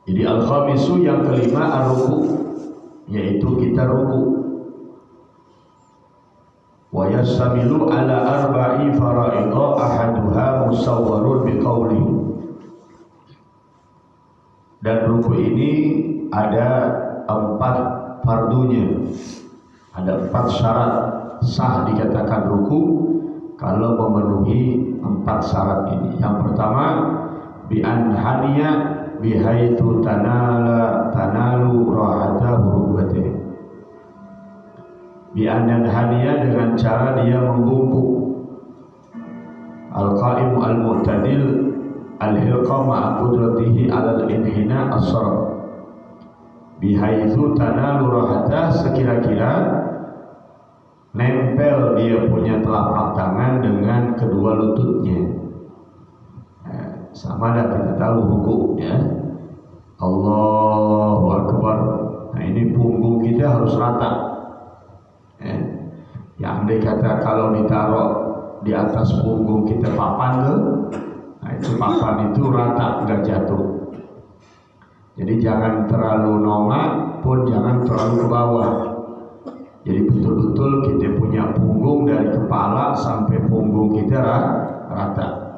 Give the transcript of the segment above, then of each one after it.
Jadi al-khamisu yang kelima ar-ruku, yaitu kita ruku. Wa yastamilu ala arba'i fara'idha ahaduha musawwarun biqauli. Dan ruku ini ada 4 fardunya, ada 4 syarat sah dikatakan ruku kalau memenuhi 4 syarat ini. Yang pertama, bi anhaniya bihaitsu tanalu rahata hurubati. Bi anhaniya dengan cara dia membungkuk. Al-qa'imu al-mu'tadil al-hilqa ma'a qudratihi 'ala al-inhina as-sarf. Bihaitsu tanalu rahata, sekira-kira nempel dia punya telapak tangan dengan kedua lututnya. Sama dah kita tahu ruku ya. Allahu Akbar. Nah ini punggung kita harus rata. Yang andai kata kalau ditaruh di atas punggung kita papan ke, nah itu papan itu rata, nggak jatuh. Jadi jangan terlalu nongak pun jangan terlalu ke bawah. Jadi betul-betul kita punya punggung dari kepala sampai punggung kita rata.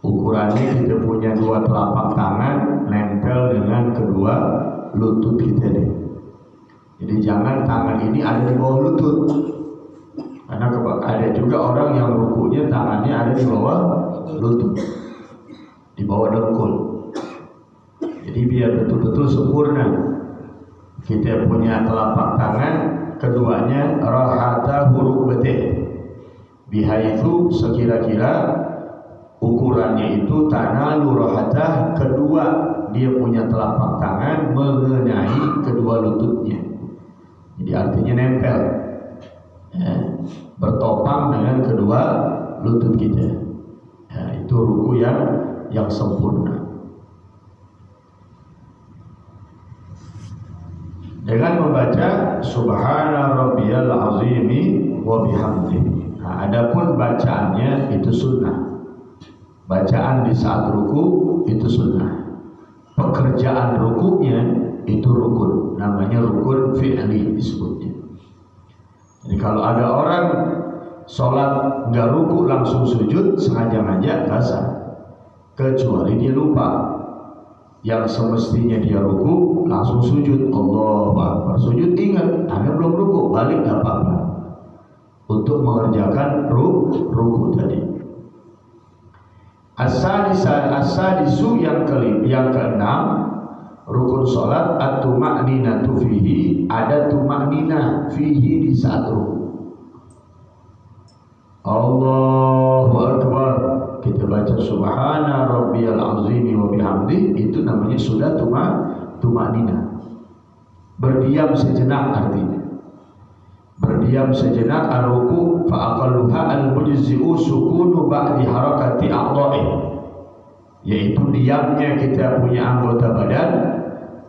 Ukurannya kita punya 2 telapak tangan nempel dengan kedua lutut kita deh. Jadi jangan tangan ini ada di bawah lutut. Karena ada juga orang yang rukunya tangannya ada di bawah lutut, di bawah dengkul. Jadi biar betul-betul sempurna. Kita punya telapak tangan keduanya rahata huruf betih. Bihaitsu sekira-kira ukurannya itu tanah lurahata, kedua dia punya telapak tangan mengenai kedua lututnya. Jadi artinya nempel ya, bertopang dengan kedua lutut kita ya, itu ruku yang sempurna. Dengan membaca subhana rabbiyal azimi wa bihamdihi. Nah, adapun bacaannya itu sunnah. Bacaan di saat ruku itu sunnah. Pekerjaan rukunya itu rukun, namanya rukun fi'li disebutnya. Jadi kalau ada orang sholat nggak ruku langsung sujud, sengaja-ngaja nggak sah, kecuali dia lupa. Yang semestinya dia ruku langsung sujud, Allahu Akbar, sujud ingat Anda belum ruku, balik nggak apa-apa untuk mengerjakan ruku tadi. As-sadisu yang keenam rukun sholat at-tuma'ninatu fihi, ada tuma'ninah fihi di saat ruku. Allahu Akbar, kita baca subhana rabbiyal azimi wa bihamdi, itu namanya sudah tuma'ninah. Berdiam sejenak artinya. Berdiam sejenak ar-ruku fa aqalluha al-mujzi'u sukunu ba'di harakati a'dha'i, yaitu diamnya kita punya anggota badan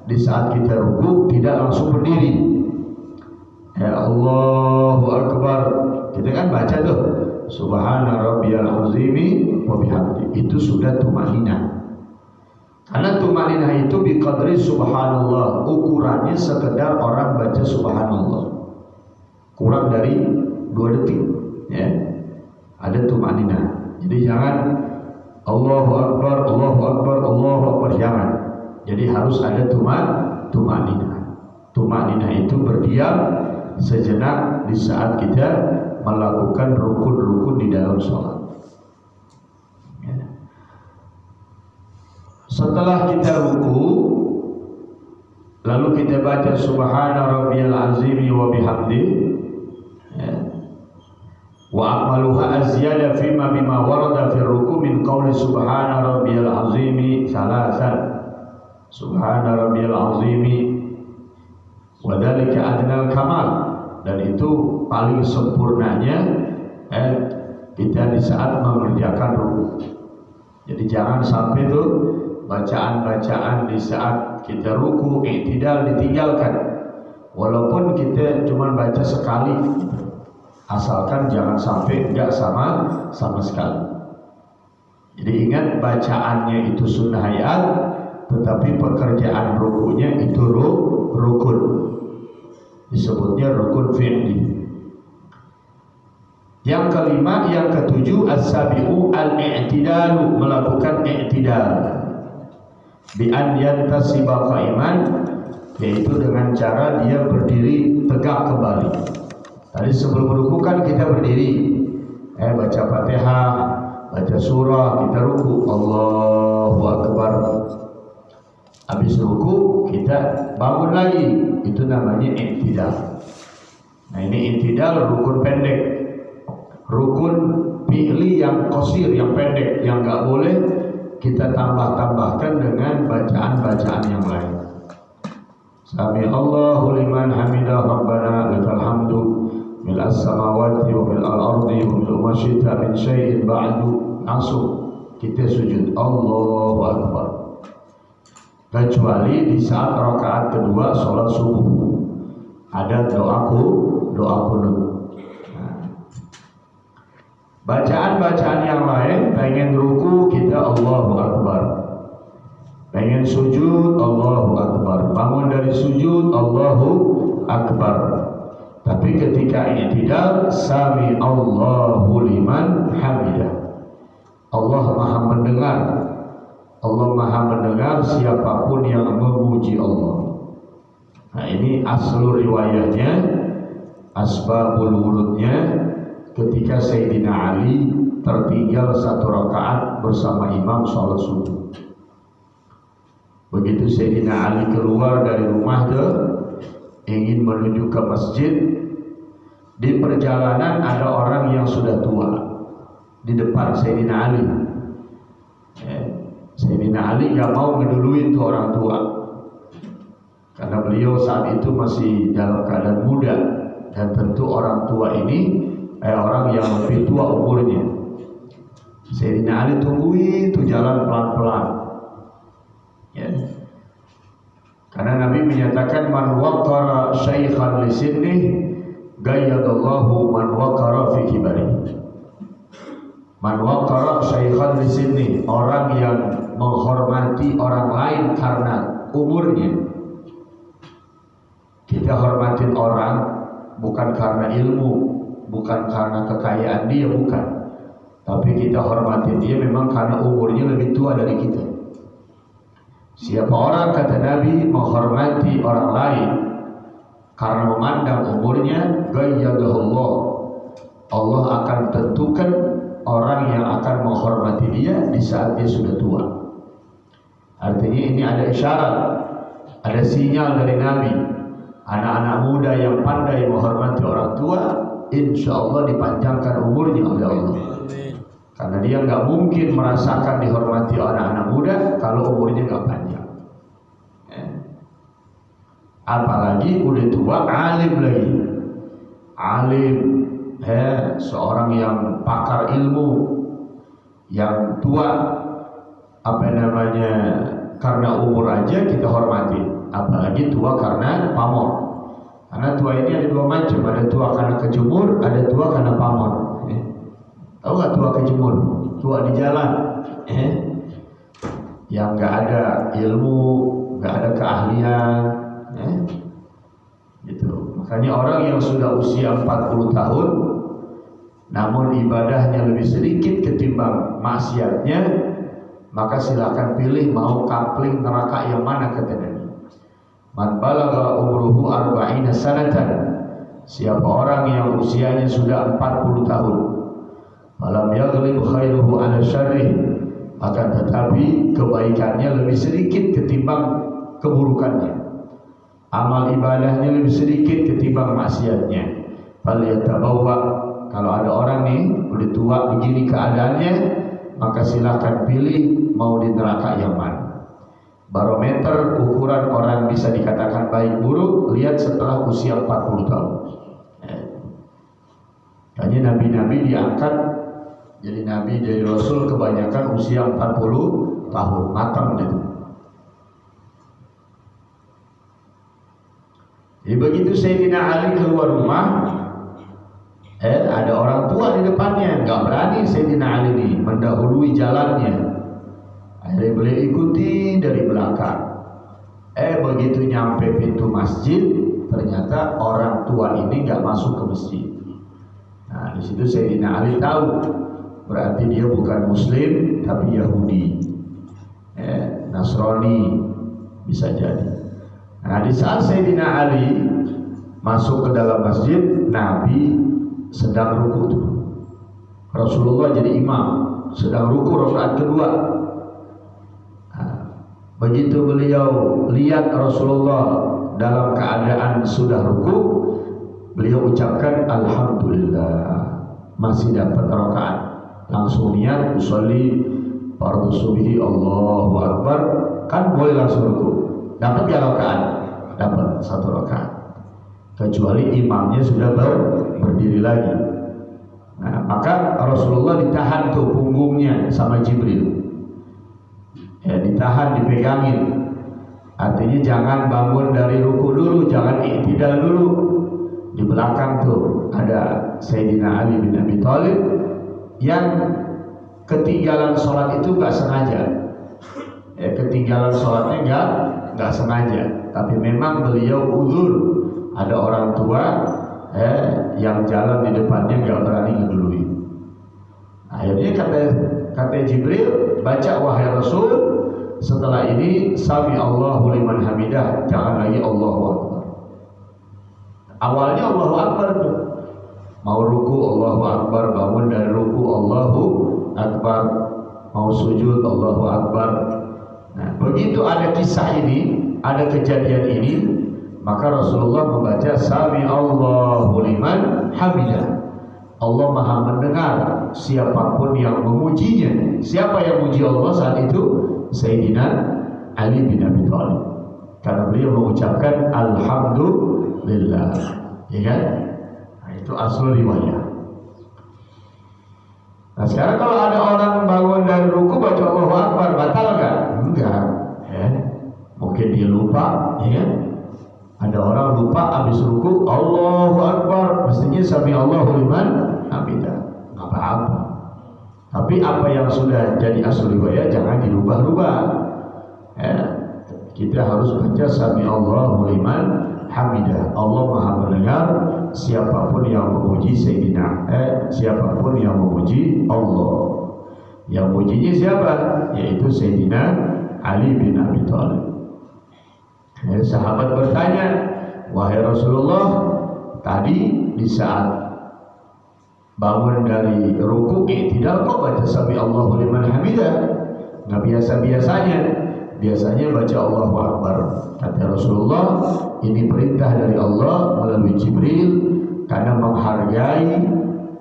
di saat kita ruku, tidak langsung berdiri. Ya Allahu Akbar, kita kan baca tuh subhana rabbiyal azimi wa bihamdi, itu sudah tumanina. Karena tumanina itu biqadri subhanallah, ukurannya sekedar orang baca subhanallah kurang dari 2 detik ya, ada tumanina. Jadi jangan Allahu Akbar, Allahu Akbar, Allahu Akbar, jangan. Jadi harus ada tumanina. Tumanina itu berdiam sejenak di saat kita melakukan rukun-rukun di dalam sholat. Setelah kita ruku, lalu kita baca subhana rabbiyal azimi wa bihamdi. Wa akmaluha azyada fima bima warada fi ruku min qawli subhana rabbiyal azimi salasan. Subhana rabbiyal azimi wa dzalika adnal kamal, dan itu paling sempurnanya kita di saat mengerjakan ruku. Jadi jangan sampai tuh bacaan-bacaan di saat kita ruku i'tidal ditinggalkan, walaupun kita cuma baca sekali, asalkan jangan sampai enggak sama sekali. Jadi ingat, bacaannya itu sunnah hayat, tetapi pekerjaan rukunya itu rukun, disebutnya rukun fi'li. Yang kelima, yang ketujuh, as-sabi'u al-i'tidalu, melakukan i'tidal bi an yantasiba qa'iman, yaitu dengan cara dia berdiri tegak kembali. Tadi sebelum ruku kan kita berdiri, baca Fatihah, baca surah, kita ruku, Allahu Akbar. Habis ruku kita bangun lagi, itu namanya i'tidal. Nah ini i'tidal rukun pendek, rukun fi'li yang qasir, yang pendek, yang nggak boleh kita tambah-tambahkan dengan bacaan-bacaan yang lain. Sami Allahu liman hamidah rabbana lakal hamdu mil'as samawati wa mil'al ardi wa mil'u ma syi'ta min syai'in ba'du. Langsung kita sujud Allahu Akbar, kecuali di saat rakaat kedua sholat subuh ada doa kunut. Bacaan-bacaan yang lain, pengen ruku kita Allahu Akbar, pengen sujud Allahu Akbar, bangun dari sujud Allahu Akbar. Tapi ketika i'tidal, sami Allahu liman hamidah, Allah maha mendengar, Allah maha mendengar siapapun yang memuji Allah. Nah ini asal riwayatnya, asbabul wurudnya, ketika Sayyidina Ali tertinggal 1 rakaat bersama imam sholat subuh. Begitu Sayyidina Ali keluar dari rumah ingin menuju ke masjid, di perjalanan ada orang yang sudah tua di depan Sayyidina Ali. Sayyidina Ali gak mau ngeduluin tuh orang tua, karena beliau saat itu masih dalam keadaan muda, dan tentu orang tua ini orang yang lebih tua umurnya. Sayyidina Ali tungguin tuh jalan pelan-pelan, ya. Karena Nabi menyatakan man waqara syaikhan li sinnih gayyadallahu man waqara fi kibari. Man waqara syaikhan li sinnih, orang yang menghormati orang lain karena umurnya. Kita hormatin orang bukan karena ilmu, bukan karena kekayaan dia, bukan. Tapi kita hormatin dia memang karena umurnya lebih tua dari kita. Siapa orang, kata Nabi, menghormati orang lain karena memandang umurnya, gayyadahullah, Allah akan tentukan orang yang akan menghormati dia di saat dia sudah tua. Artinya ini ada isyarat, ada sinyal dari Nabi. Anak-anak muda yang pandai menghormati orang tua, insya Allah dipanjangkan umurnya oleh Allah. Karena dia nggak mungkin merasakan dihormati anak-anak muda kalau umurnya nggak panjang. Apalagi udah tua, alim lagi, alim, seorang yang pakar ilmu, yang tua, karena umur aja kita hormati, apalagi tua karena pamor. Karena tua ini ada 2 macam, ada tua karena kejemur, ada tua karena pamor. Tahu nggak tua kejemur? Tua di jalan, yang nggak ada ilmu, nggak ada keahlian, gitu. Makanya orang yang sudah usia 40 tahun, namun ibadahnya lebih sedikit ketimbang maksiatnya, maka silakan pilih mau kapling neraka yang mana, kata Nabi. Man balagha umruhu 40 sanatan, siapa orang yang usianya sudah 40 tahun, malam yaghlib khairuhu ala syarrih, akan tetapi kebaikannya lebih sedikit ketimbang keburukannya, amal ibadahnya lebih sedikit ketimbang maksiatnya. Falyatabawwa, kalau ada orang nih udah tua begini keadaannya, maka silahkan pilih mau di neraka yang mana. Barometer ukuran orang bisa dikatakan baik buruk, lihat setelah usia 40 tahun. Hanya nabi-nabi diangkat jadi nabi, jadi rasul kebanyakan usia 40 tahun, matang gitu. Jadi begitu Sayyidina Ali keluar rumah, ada orang tua di depannya, nggak berani Sayyidina Ali ini mendahului jalannya. Akhirnya beliau ikuti dari belakang. Begitu nyampe pintu masjid, ternyata orang tua ini nggak masuk ke masjid. Nah, di situ Sayyidina Ali tahu, berarti dia bukan Muslim tapi Yahudi, Nasrani bisa jadi. Nah, di saat Sayyidina Ali masuk ke dalam masjid, Nabi sedang ruku tuh. Rasulullah jadi imam, sedang ruku rakaat kedua. Nah, begitu beliau lihat Rasulullah dalam keadaan sudah ruku, beliau ucapkan alhamdulillah masih dapat rakaat. Langsung niat usolli fardhu subhi Allahu akbar, kan boleh langsung ruku. Dapat gak rakaat? Dapat 1 rakaat. Kecuali imamnya sudah berdiri lagi. Nah, maka Rasulullah ditahan tuh punggungnya sama Jibril. Ditahan, dipegangin. Artinya jangan bangun dari ruku dulu, jangan i'tidal dulu. Di belakang tuh ada Sayyidina Ali bin Abi Thalib yang ketinggalan sholat itu gak sengaja. Ketinggalan sholatnya gak sengaja, tapi memang beliau uzur. Ada orang tua yang jalan di depannya gak berani ngedului. Akhirnya kata Jibril, baca wahai Rasul, setelah ini sami Allahu liman hamidah, jangan lagi Allahu Akbar. Awalnya Allahu Akbar tuh, mau ruku Allahu Akbar, bangun dari ruku Allahu Akbar, mau sujud Allahu Akbar. Nah, begitu ada kisah ini, ada kejadian ini, maka Rasulullah membaca sami Allahu liman hamidah. Allah Maha mendengar siapapun yang memujinya. Siapa yang memuji Allah saat itu? Sayyidina Ali bin Abi Thalib. Karena beliau mengucapkan alhamdulillah, ya kan? Nah, itu asal riwayat. Nah, sekarang kalau ada orang bangun dari ruku baca Allahu Akbar, batal nggak? Enggak. Mungkin dia lupa, ya kan? Ada orang lupa habis ruku Allahu Akbar, mestinya sami Allahu liman hamidah, nggak apa-apa. Tapi apa yang sudah jadi asal riwayat jangan dirubah-rubah. Kita harus baca sami Allahu liman hamidah. Allah Maha mendengar siapapun yang memuji Sayyidina, siapapun yang memuji Allah. Yang memujinya siapa? Yaitu Sayyidina Ali bin Abi Thalib. Sahabat bertanya, wahai Rasulullah, tadi di saat bangun dari ruku tidak kok baca sami Allahu liman hamidah? Nggak biasa-biasanya. Biasanya baca Allahu Akbar. Kata Rasulullah, ini perintah dari Allah melalui Jibril karena menghargai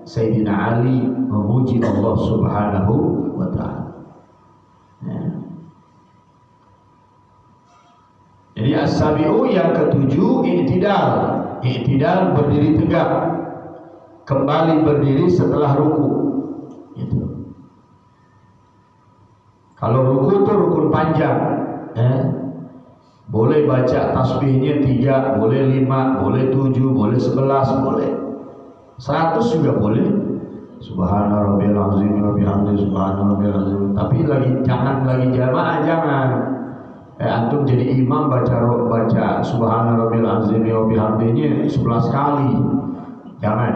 Sayyidina Ali memuji Allah Subhanahu wa ta'ala. Jadi as-sabi'u yang ketujuh i'tidal. I'tidal berdiri tegak, kembali berdiri setelah ruku. Gitu. Kalau ruku itu rukun panjang, boleh baca tasbihnya 3, boleh 5, boleh 7, boleh 11, boleh 100 juga boleh. Subhana rabbil azim wa bihamdihi subhana rabbil azim. Tapi jangan lagi jamaah, jangan. Antum jadi imam baca subhana rabbil azim wa bihamdihi 11 kali. Jangan.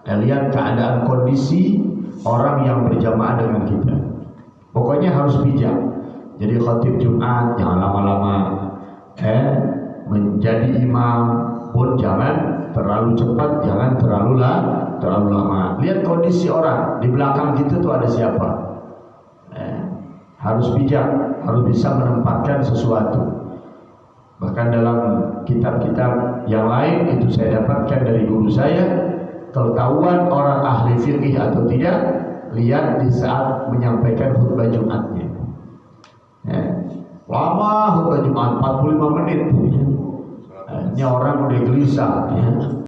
Lihat keadaan kondisi orang yang berjamaah dengan kita. Pokoknya harus bijak. Jadi khatib Jumat jangan lama-lama. Menjadi imam pun jangan terlalu cepat, jangan terlalu lama. Lihat kondisi orang di belakang kita tuh ada siapa. Harus bijak, harus bisa menempatkan sesuatu. Bahkan dalam kitab-kitab yang lain itu saya dapatkan dari guru saya, ketahuan orang ahli fikih atau tidak, lihat di saat menyampaikan khutbah Jumatnya. Lama khutbah Jumat 45 menit. Ini orang udah gelisah.